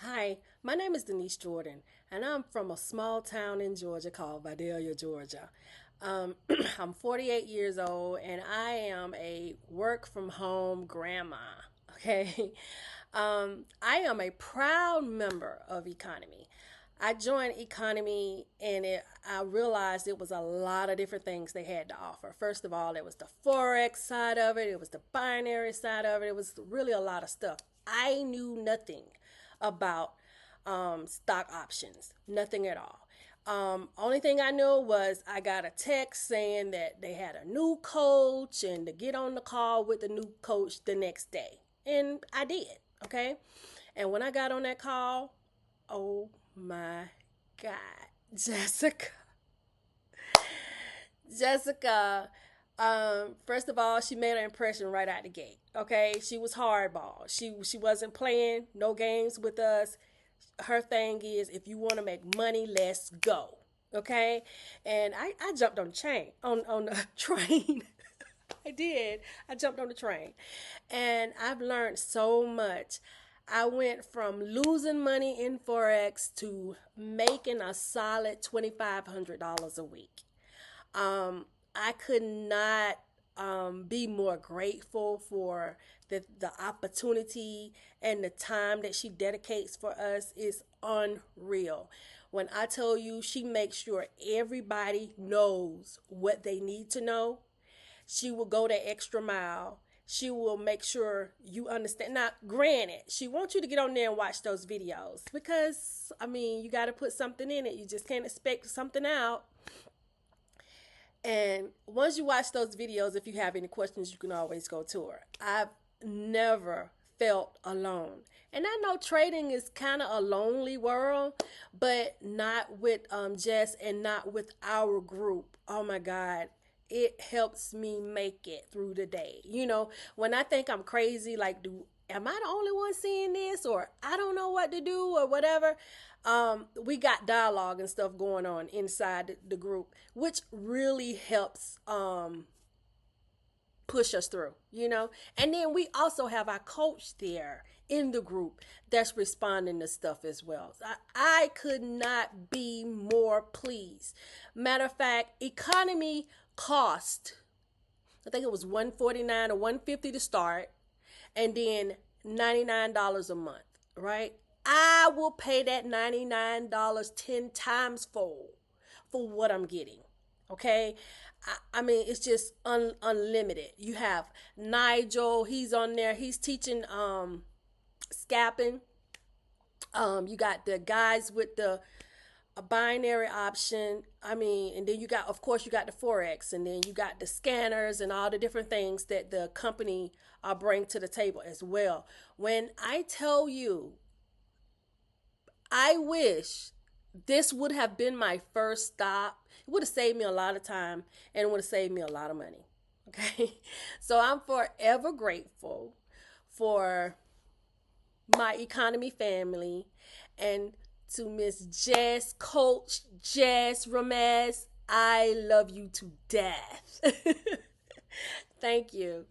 Hi, my name is Denise Jordan, and I'm from a small town in Georgia called Vidalia, Georgia. I'm 48 years old, and I am a work from home grandma. Okay, I am a proud member of Economy. I joined Economy, and I realized it was a lot of different things they had to offer. First of all, it was the forex side of it, it was the binary side of it. It was really a lot of stuff. I knew nothing about stock options, nothing at all. Only thing I knew was I got a text saying that they had a new coach and to get on the call with the new coach the next day. And I did, okay? And when I got on that call, oh my God, Jessica. Jessica, first of all, she made an impression right out the gate. Okay, she was hardball. She wasn't playing no games with us. Her thing is, if you want to make money, let's go. Okay, and I jumped on the train on the train. I did. I jumped on the train, and I've learned so much. I went from losing money in forex to making a solid $2,500 a week. I could not be more grateful for the opportunity and the time that she dedicates for us is unreal. When I tell you, she makes sure everybody knows what they need to know. She will go that extra mile. She will make sure you understand. Now, granted, she wants you to get on there and watch those videos because, I mean, you got to put something in it. You just can't expect something out. And once you watch those videos, if you have any questions, you can always go to her. I've never felt alone. And I know trading is kind of a lonely world, but not with Jess and not with our group. Oh my God. It helps me make it through the day. You know, when I think I'm crazy, like, am I the only one seeing this, or I don't know what to do, or whatever? We got dialogue and stuff going on inside the group, which really helps push us through, you know. And then we also have our coach there in the group that's responding to stuff as well. I could not be more pleased. Matter of fact, economy cost, I think it was 149 or 150 to start, and then $99 a month, right? I will pay that $99 10 times fold for what I'm getting. Okay? I mean, it's just unlimited. You have Nigel, he's on there, he's teaching scalping. You got the guys with the a binary option. I mean, and then you got, of course, you got the forex, and then you got the scanners and all the different things that the company bring to the table as well. When I tell you, I wish this would have been my first stop. It would have saved me a lot of time and it would have saved me a lot of money. Okay, so I'm forever grateful for my economy family, and to Miss Jess, Coach Jess Ramez, I love you to death. Thank you.